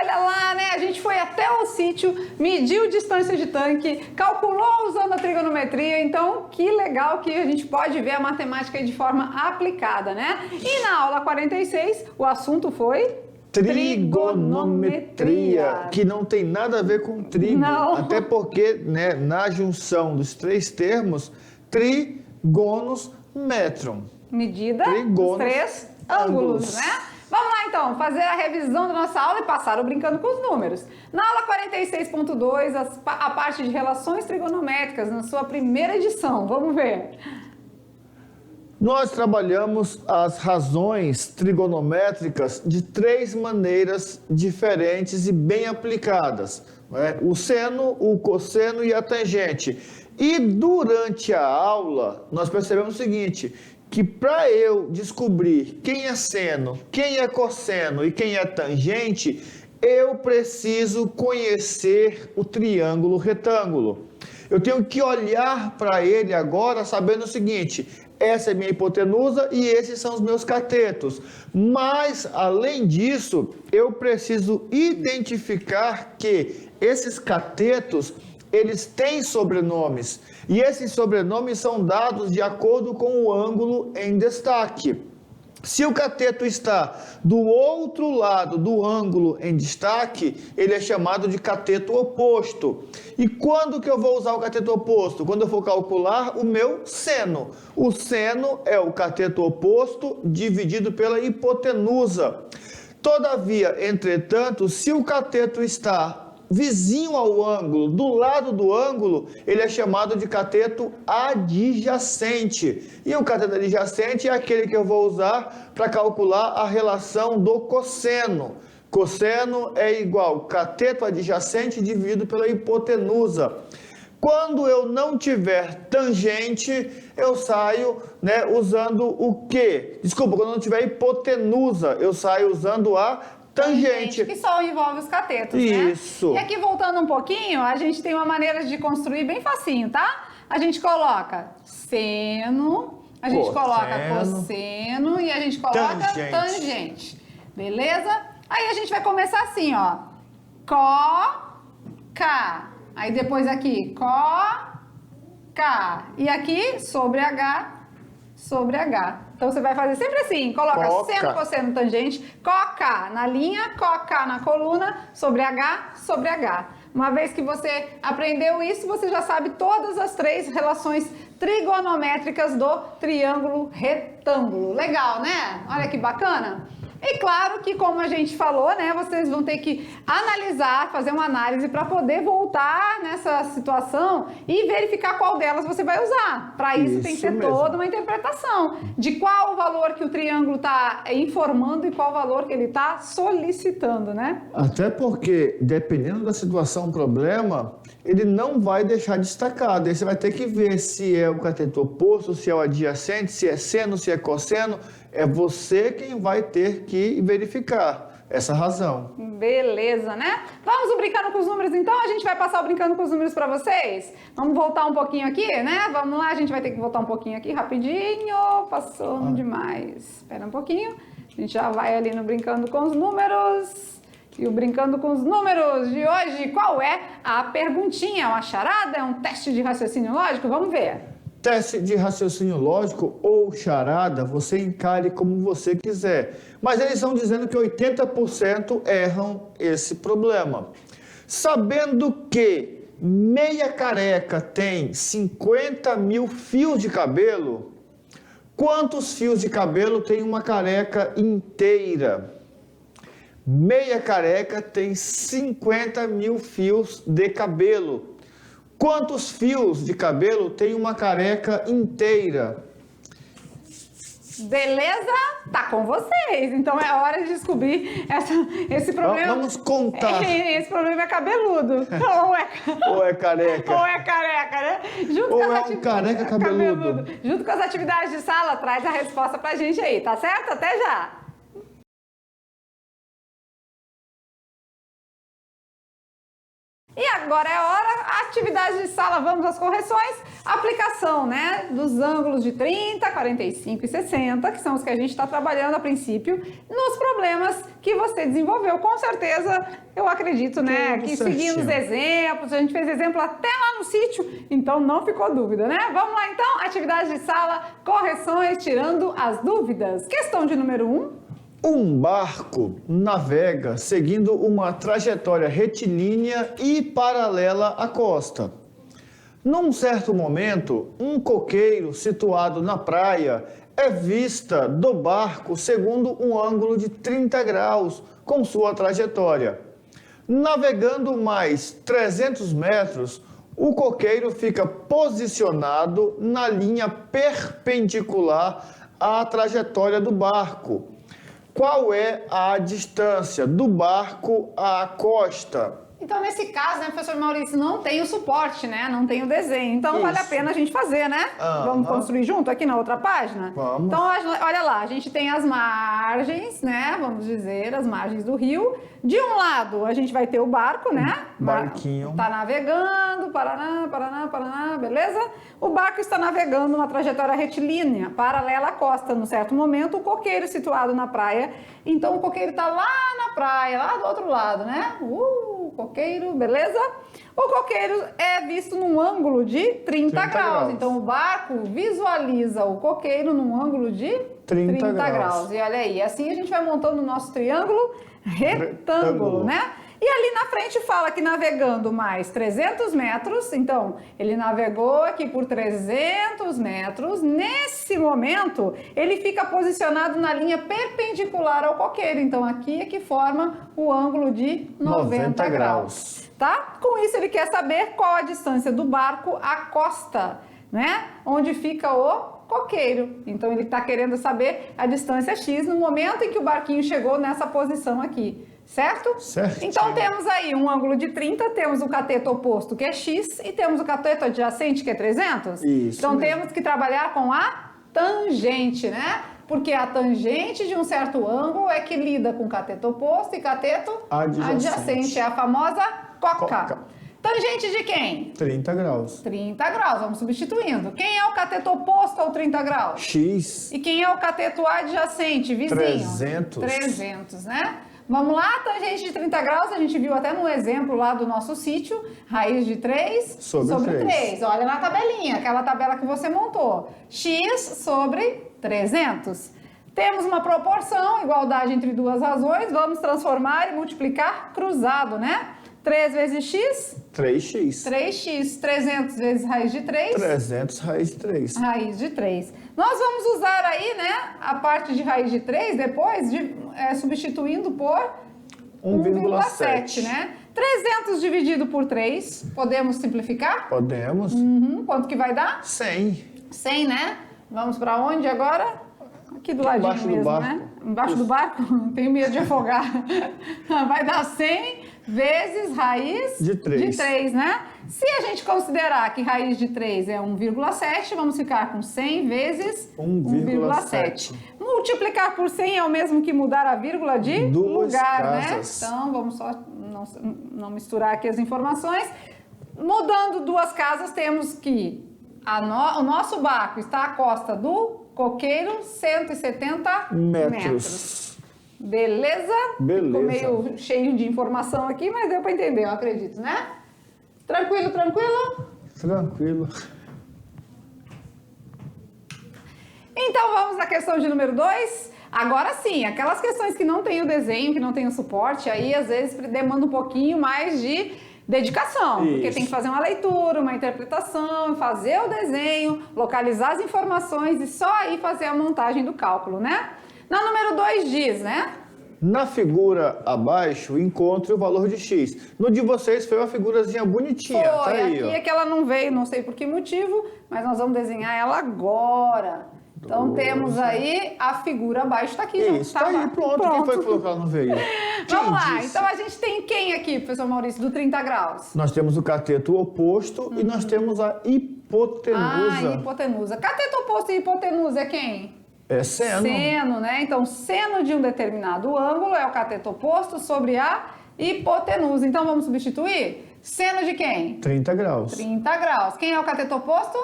olha lá, né? A gente foi até o sítio, mediu distância de tanque, calculou usando a trigonometria. Então, que legal que a gente pode ver a matemática de forma aplicada, né? E na aula 46, o assunto foi trigonometria, que não tem nada a ver com trigo. Não. Até porque, né, na junção dos três termos, trigonos metron. Medida Trigonos, dos três ângulos, né? Vamos lá então, fazer a revisão da nossa aula e passar o brincando com os números. Na aula 46.2, a parte de relações trigonométricas, na sua primeira edição. Vamos ver. Nós trabalhamos as razões trigonométricas de três maneiras diferentes e bem aplicadas, né? O seno, o cosseno e a tangente. E durante a aula, nós percebemos o seguinte, que para eu descobrir quem é seno, quem é cosseno e quem é tangente, eu preciso conhecer o triângulo retângulo. Eu tenho que olhar para ele agora sabendo o seguinte, essa é minha hipotenusa e esses são os meus catetos. Mas, além disso, eu preciso identificar que esses catetos, eles têm sobrenomes. E esses sobrenomes são dados de acordo com o ângulo em destaque. Se o cateto está do outro lado do ângulo em destaque, ele é chamado de cateto oposto. E quando que eu vou usar o cateto oposto? Quando eu for calcular o meu seno. O seno é o cateto oposto dividido pela hipotenusa. Todavia, entretanto, se o cateto está vizinho ao ângulo, do lado do ângulo, ele é chamado de cateto adjacente. E o cateto adjacente é aquele que eu vou usar para calcular a relação do cosseno. Cosseno é igual cateto adjacente dividido pela hipotenusa. Quando eu não tiver tangente, eu saio, né, usando o quê? Desculpa, quando eu não tiver hipotenusa, eu saio usando a tangente. Que só envolve os catetos, Isso. né? E aqui, voltando um pouquinho, a gente tem uma maneira de construir bem facinho, tá? A gente coloca seno, a gente coloca cosseno e a gente coloca tangente. Beleza? Aí a gente vai começar assim, ó. Có, K. Aí depois aqui, Có, K. E aqui, sobre H, sobre H. Então, você vai fazer sempre assim, coloca seno, cosseno, tangente, Có-K na linha, Có-K na coluna, sobre H, sobre H. Uma vez que você aprendeu isso, você já sabe todas as três relações trigonométricas do triângulo retângulo. Legal, né? Olha que bacana. E claro que, como a gente falou, né, vocês vão ter que analisar, fazer uma análise para poder voltar nessa situação e verificar qual delas você vai usar. Para isso tem que ter toda uma interpretação de qual o valor que o triângulo está informando e qual o valor que ele está solicitando, né? Até porque, dependendo da situação, problema, ele não vai deixar destacado. Aí você vai ter que ver se é o cateto oposto, se é o adjacente, se é seno, se é cosseno. É você quem vai ter que verificar essa razão. Beleza, né? Vamos brincando com os números então? A gente vai passar o brincando com os números para vocês? Vamos voltar um pouquinho aqui, né? Vamos lá, a gente vai ter que voltar um pouquinho aqui rapidinho. Passou demais. Espera um pouquinho. A gente já vai ali no brincando com os números. E o brincando com os números de hoje, qual é a perguntinha? É uma charada? É um teste de raciocínio lógico? Vamos ver. Teste de raciocínio lógico ou charada, você encare como você quiser. Mas eles estão dizendo que 80% erram esse problema. Sabendo que meia careca tem 50 mil fios de cabelo, quantos fios de cabelo tem uma careca inteira? Meia careca tem 50 mil fios de cabelo. Quantos fios de cabelo tem uma careca inteira? Beleza? Tá com vocês. Então é hora de descobrir esse problema. Vamos contar. Esse problema é cabeludo. Ou é careca. Ou é careca, né? Ou é um careca cabeludo. Junto com as atividades de sala, traz a resposta pra gente aí, tá certo? Até já! E agora é a hora, atividade de sala, vamos às correções. Aplicação, né, dos ângulos de 30, 45 e 60, que são os que a gente está trabalhando a princípio, nos problemas que você desenvolveu. Com certeza, eu acredito, né, que seguindo os exemplos, a gente fez exemplo até lá no sítio, então não ficou dúvida, né? Vamos lá então, atividade de sala, correções, tirando as dúvidas. Questão de número 1. Um barco navega seguindo uma trajetória retilínea e paralela à costa. Num certo momento, um coqueiro situado na praia é vista do barco segundo um ângulo de 30 graus com sua trajetória. Navegando mais 300 metros, o coqueiro fica posicionado na linha perpendicular à trajetória do barco. Qual é a distância do barco à costa? Então, nesse caso, né, professor Maurício, não tem o suporte, né? Não tem o desenho. Então, vale a pena a gente fazer, né? Vamos construir junto aqui na outra página? Vamos. Então, olha lá, a gente tem as margens, né? Vamos dizer, as margens do rio. De um lado, a gente vai ter o barco, né? Barquinho. Tá navegando, Paraná, Paraná, Paraná, beleza? O barco está navegando numa trajetória retilínea, paralela à costa. Num certo momento, o coqueiro situado na praia. Então, o coqueiro está lá na praia, lá do outro lado, né? Coqueiro, beleza? O coqueiro é visto num ângulo de 30 graus. Então, o barco visualiza o coqueiro num ângulo de 30 graus. E olha aí, assim a gente vai montando o nosso triângulo retângulo, né? E ali na frente fala que navegando mais 300 metros, então ele navegou aqui por 300 metros, nesse momento ele fica posicionado na linha perpendicular ao coqueiro, então aqui é que forma o ângulo de 90 graus. Tá? Com isso ele quer saber qual a distância do barco à costa, né? Onde fica o coqueiro. Então ele está querendo saber a distância X no momento em que o barquinho chegou nessa posição aqui. Certo? Certo. Então temos aí um ângulo de 30, temos o cateto oposto que é X e temos o cateto adjacente que é 300. Isso então mesmo. Temos que trabalhar com a tangente, né? Porque a tangente de um certo ângulo é que lida com cateto oposto e cateto adjacente. É a famosa coca. Tangente de quem? 30 graus. 30 graus, vamos substituindo. Quem é o cateto oposto ao 30 graus? X. E quem é o cateto adjacente, vizinho? 300. 300, né? Vamos lá, tangente de 30 graus, a gente viu até no exemplo lá do nosso sítio, raiz de 3 sobre 3. Olha na tabelinha, aquela tabela que você montou. X sobre 300. Temos uma proporção, igualdade entre duas razões, vamos transformar e multiplicar cruzado, né? 3 vezes x? 3x. 3x. 300 vezes raiz de 3? 300 raiz de 3. Raiz de 3. Nós vamos usar aí, né, a parte de raiz de 3 depois, substituindo por 1,7, né? 300 dividido por 3, podemos simplificar? Podemos. Quanto que vai dar? 100. 100, né? Vamos para onde agora? Aqui do ladinho Embaixo mesmo, do barco. né? Embaixo do barco? Tenho medo de afogar. Vai dar 100 vezes raiz de 3, né? Se a gente considerar que raiz de 3 é 1,7, vamos ficar com 100 vezes 1,7. Multiplicar por 100 é o mesmo que mudar a vírgula de lugar, casas. né? Então, vamos só não misturar aqui as informações. Mudando duas casas, temos que o nosso barco está à costa do coqueiro, 170 metros. Beleza? Beleza. Ficou meio cheio de informação aqui, mas deu para entender, eu acredito, né? Tranquilo, tranquilo? Tranquilo. Então vamos à questão de número 2. Agora sim, aquelas questões que não tem o desenho, que não tem o suporte, aí às vezes demanda um pouquinho mais de dedicação, Isso. Porque tem que fazer uma leitura, uma interpretação, fazer o desenho, localizar as informações e só aí fazer a montagem do cálculo, né? Na número 2 diz, né? Na figura abaixo, encontre o valor de x. No de vocês foi uma figurazinha bonitinha, Foi, tá aí, aqui ó. é que ela não veio, não sei por que motivo, mas nós vamos desenhar ela agora. Então temos aí a figura abaixo, tá aqui. Isso, tá aí, pronto. Quem foi que falou que ela não veio? Vamos lá, então a gente tem quem aqui, professor Maurício, do 30 graus? Nós temos o cateto oposto e nós temos a hipotenusa. Hipotenusa. Cateto oposto e hipotenusa é quem? É seno. Seno, né? Então, seno de um determinado ângulo é o cateto oposto sobre a hipotenusa. Então, vamos substituir? Seno de quem? 30 graus. 30 graus. Quem é o cateto oposto?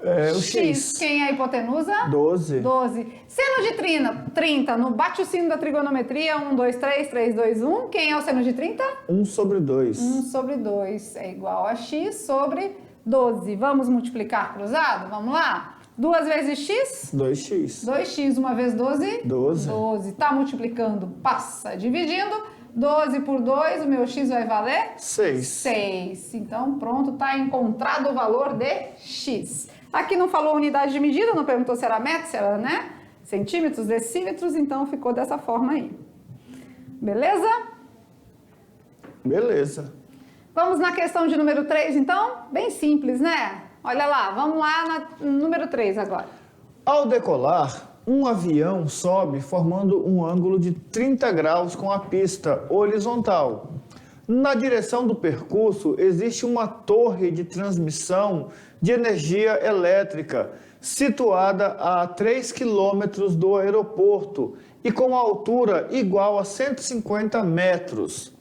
É o X. Quem é a hipotenusa? 12. 12. Seno de 30, no bate o sino da trigonometria, 1, 2, 3, 3, 2, 1. Quem é o seno de 30? 1 sobre 2. 1 sobre 2 é igual a x sobre 12. Vamos multiplicar cruzado? Vamos lá? 2 vezes x? 2x. 2x, 1 vezes 12? 12. 12. Tá multiplicando, passa dividindo. 12 por 2, o meu x vai valer? 6. 6. Então, pronto, tá encontrado o valor de x. Aqui não falou unidade de medida, não perguntou se era metro, se era, né? Centímetros, decímetros, então ficou dessa forma aí. Beleza? Beleza. Vamos na questão de número 3, então? Bem simples, né? Olha lá, vamos lá no número 3 agora. Ao decolar, um avião sobe formando um ângulo de 30 graus com a pista horizontal. Na direção do percurso existe uma torre de transmissão de energia elétrica situada a 3 quilômetros do aeroporto e com altura igual a 150 metros.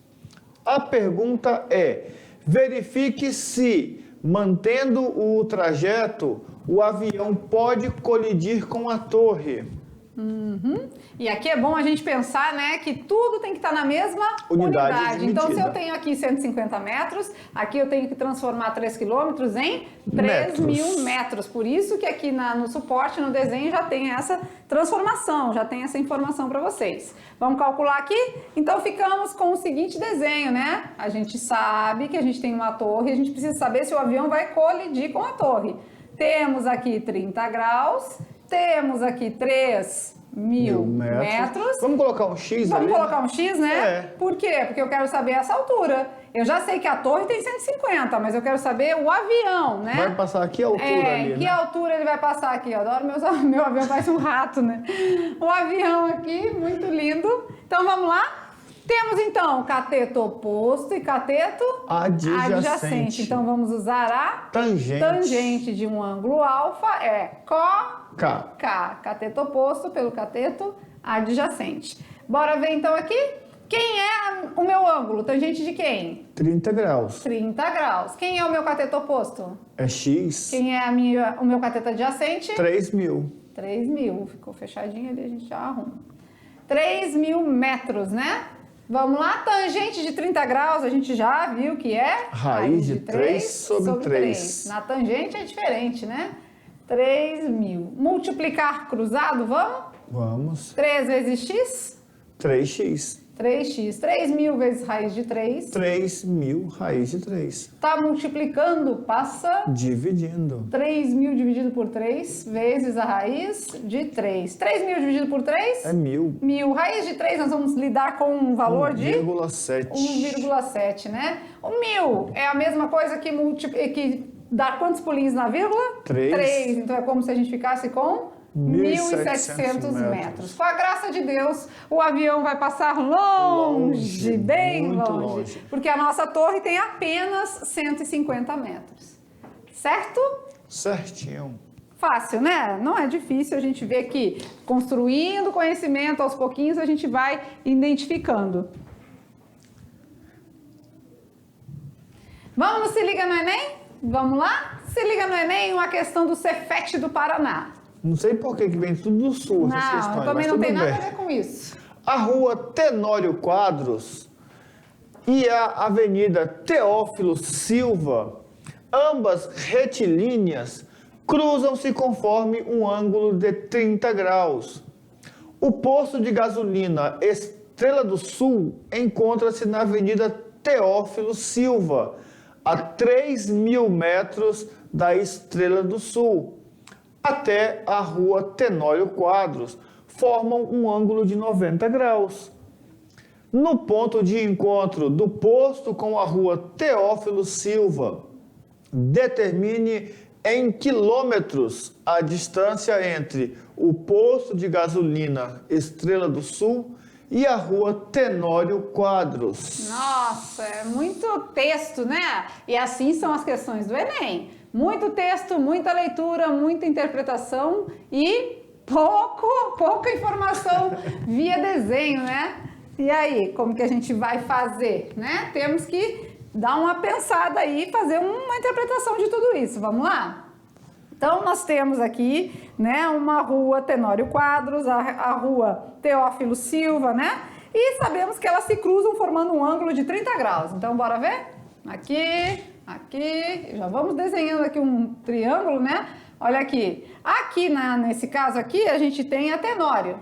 A pergunta é: verifique se, mantendo o trajeto, o avião pode colidir com a torre. E aqui é bom a gente pensar, né, que tudo tem que estar na mesma unidade. Então, se eu tenho aqui 150 metros, aqui eu tenho que transformar 3 quilômetros em 3.000 metros. Por isso que aqui no suporte, no desenho, já tem essa transformação, já tem essa informação para vocês. Vamos calcular aqui? Então, ficamos com o seguinte desenho, né? A gente sabe que a gente tem uma torre, a gente precisa saber se o avião vai colidir com a torre. Temos aqui 30 graus, temos aqui 3.000 metros. Vamos colocar um X ali? Vamos colocar um X, né? É. Por quê? Porque eu quero saber essa altura. Eu já sei que a torre tem 150, mas eu quero saber o avião, né? Vai passar aqui a altura ali, que né? altura ele vai passar aqui? Eu adoro meu avião, parece um rato, né? O avião aqui, muito lindo. Então, vamos lá? Temos, então, cateto oposto e cateto adjacente. Então, vamos usar a tangente de um ângulo alfa, é K. Cateto oposto pelo cateto adjacente. Bora ver, então, aqui? Quem é o meu ângulo? Tangente de quem? 30 graus. 30 graus. Quem é o meu cateto oposto? É X. Quem é o meu cateto adjacente? 3.000. 3.000. Ficou fechadinho ali, a gente já arruma. 3.000 metros, né? Vamos lá, tangente de 30 graus, a gente já viu que é raiz de 3 sobre 3. Na tangente é diferente, né? 3.000. Multiplicar cruzado, vamos? Vamos. 3 vezes x? 3x. 3x. 3.000 vezes raiz de 3? 3.000 raiz de 3. Tá multiplicando, passa? Dividindo. 3.000 dividido por 3 vezes a raiz de 3. 3.000 dividido por 3? É 1.000. 1.000. Raiz de 3 nós vamos lidar com um valor de? 1,7. 1,7, né? O 1.000 é a mesma coisa que dá quantos pulinhos na vírgula? 3. Então é como se a gente ficasse com 1.700 metros. Com a graça de Deus, o avião vai passar longe, bem longe, porque a nossa torre tem apenas 150 metros. Certo? Certinho. Fácil, né? Não é difícil, a gente vê que construindo conhecimento aos pouquinhos a gente vai identificando. Vamos no Se Liga no Enem? Vamos lá? Se Liga no Enem, uma questão do Cefet do Paraná. Não sei por que vem tudo do sul essas questões, eu também não tenho nada a ver com isso. A rua Tenório Quadros e a avenida Teófilo Silva, ambas retilíneas, cruzam-se conforme um ângulo de 30 graus. O posto de gasolina Estrela do Sul encontra-se na avenida Teófilo Silva, a 3.000 metros da Estrela do Sul. Até a rua Tenório Quadros, formam um ângulo de 90 graus. No ponto de encontro do posto com a rua Teófilo Silva, determine em quilômetros a distância entre o posto de gasolina Estrela do Sul e a rua Tenório Quadros. Nossa, é muito texto, né? E assim são as questões do Enem. Muito texto, muita leitura, muita interpretação e pouca informação via desenho, né? E aí, como que a gente vai fazer, né? Temos que dar uma pensada aí e fazer uma interpretação de tudo isso. Vamos lá? Então, nós temos aqui, né, uma rua Tenório Quadros, a rua Teófilo Silva, né? E sabemos que elas se cruzam formando um ângulo de 30 graus. Então, bora ver? Aqui, aqui, já vamos desenhando aqui um triângulo, né? Olha aqui. Aqui, nesse caso aqui, a gente tem a Tenório.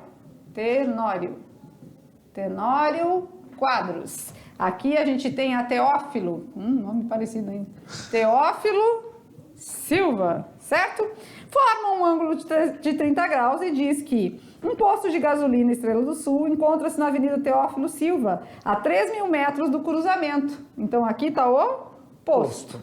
Tenório Quadros. Aqui a gente tem a Teófilo, nome parecido ainda, Teófilo Silva, certo? Forma um ângulo de 30 graus e diz que um posto de gasolina Estrela do Sul encontra-se na Avenida Teófilo Silva, a 3.000 metros do cruzamento. Então aqui está o posto,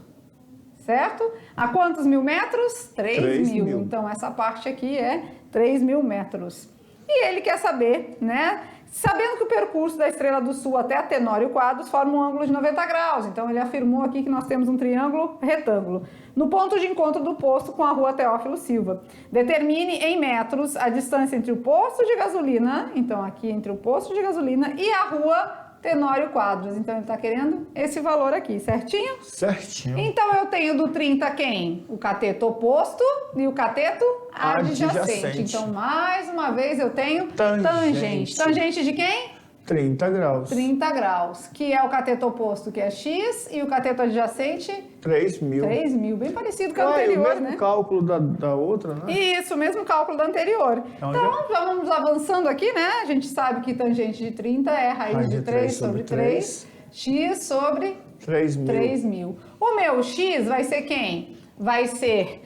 certo? A quantos mil metros? 3.000. Então essa parte aqui é 3.000 metros. E ele quer saber, né? Sabendo que o percurso da Estrela do Sul até a Tenório Quadros forma um ângulo de 90 graus. Então, ele afirmou aqui que nós temos um triângulo retângulo. No ponto de encontro do posto com a rua Teófilo Silva. Determine em metros a distância entre o posto de gasolina, então aqui entre o posto de gasolina e a rua Tenório Quadros. Então, ele está querendo esse valor aqui, certinho? Certinho. Então, eu tenho do 30 quem? O cateto oposto e o cateto adjacente. Então, mais uma vez, eu tenho tangente. Tangente de quem? 30 graus. 30 graus, que é o cateto oposto, que é x, e o cateto adjacente? 3.000. 3.000, bem parecido com o anterior, o mesmo cálculo da outra, né? Isso, o mesmo cálculo da anterior. Então, vamos avançando aqui, né? A gente sabe que tangente de 30 é raiz de 3 sobre 3, x sobre 3.000. O meu x vai ser quem? Vai ser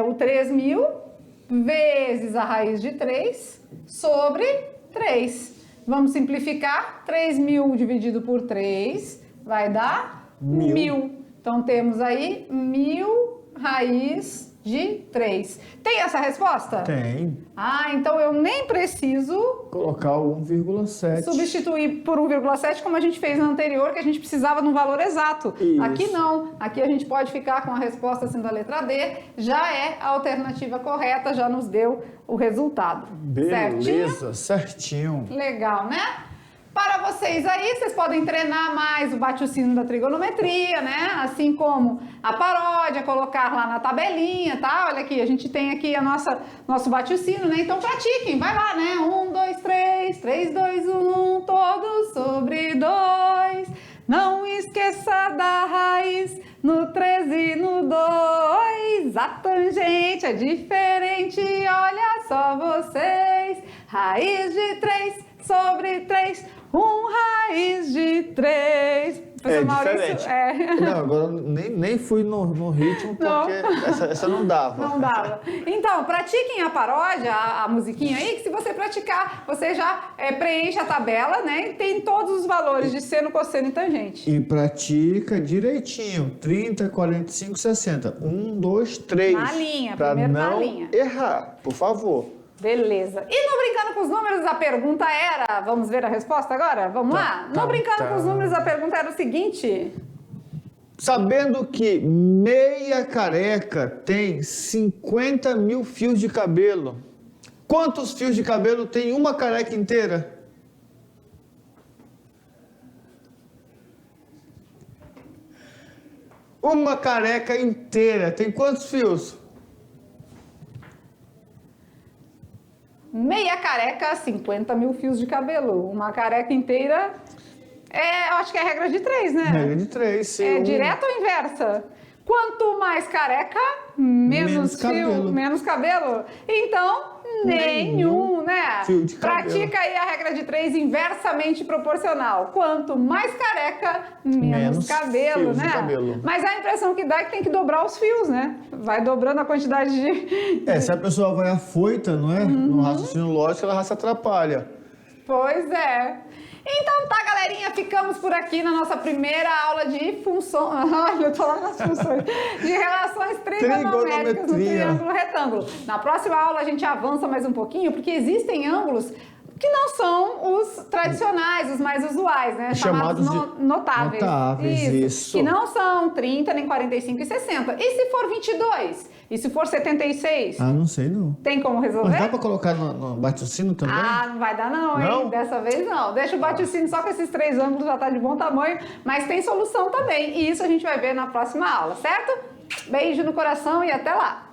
o 3.000 vezes a raiz de 3 sobre 3. Vamos simplificar, 3.000 dividido por 3 vai dar 1.000. Então, temos aí 1.000 raiz de 3. Tem essa resposta? Tem. Então eu nem preciso colocar o 1,7. Substituir por 1,7 como a gente fez no anterior, que a gente precisava de um valor exato. Isso. Aqui não. Aqui a gente pode ficar com a resposta sendo a letra D. Já é a alternativa correta, já nos deu o resultado. Beleza, certinho. Legal, né? Para vocês aí, vocês podem treinar mais o bate-o-sino da trigonometria, né? Assim como a paródia, colocar lá na tabelinha, tá? Olha aqui, a gente tem aqui nosso bate-o-sino, né? Então pratiquem, vai lá, né? 1, 2, 3, 3, 2, 1, todos sobre 2. Não esqueça da raiz no 3 e no 2. A tangente é diferente, olha só vocês. Raiz de 3 sobre 3. Raiz de 3. É diferente. Não, agora nem fui no ritmo, porque essa não dava. Não dava. Então, pratiquem a paródia, a musiquinha aí, que se você praticar, você já preenche a tabela, né? E tem todos os valores de seno, cosseno e tangente. E pratica direitinho. 30, 45, 60. 1, 2, 3. Na linha, primeiro na linha. Pra não errar, por favor. Beleza. E no Brincando com os Números, a pergunta era... Vamos ver a resposta agora? Vamos lá? No Brincando com os Números, a pergunta era o seguinte... Sabendo que meia careca tem 50.000 fios de cabelo, quantos fios de cabelo tem uma careca inteira? Uma careca inteira tem quantos fios? Meia careca, 50.000 fios de cabelo. Uma careca inteira, eu acho que é regra de 3, né? Regra de 3, sim. É direta ou inversa? Quanto mais careca, menos fio, cabelo. Menos cabelo. Então, nenhum, né? Fio de cabelo. Pratica aí a regra de 3 inversamente proporcional. Quanto mais careca, menos cabelo, né? De cabelo. Mas a impressão que dá é que tem que dobrar os fios, né? Vai dobrando a quantidade de... Se a pessoa vai afoita, não é? No raciocínio lógico, ela se atrapalha. Pois é. Então tá, galerinha, ficamos por aqui na nossa primeira aula de funções... Olha, eu tô lá nas funções. De relações trigonométricas no triângulo retângulo. Na próxima aula a gente avança mais um pouquinho, porque existem ângulos que não são os tradicionais, os mais usuais, né? Chamados notáveis. Notáveis, isso. Que não são 30, nem 45 e 60. E se for 22? E se for 76? Ah, não sei não. Tem como resolver? Mas dá para colocar no bate-sino também? Ah, não vai dar não, hein? Não? Dessa vez não. Deixa o bate-sino só com esses 3 ângulos, já tá de bom tamanho, mas tem solução também. E isso a gente vai ver na próxima aula, certo? Beijo no coração e até lá!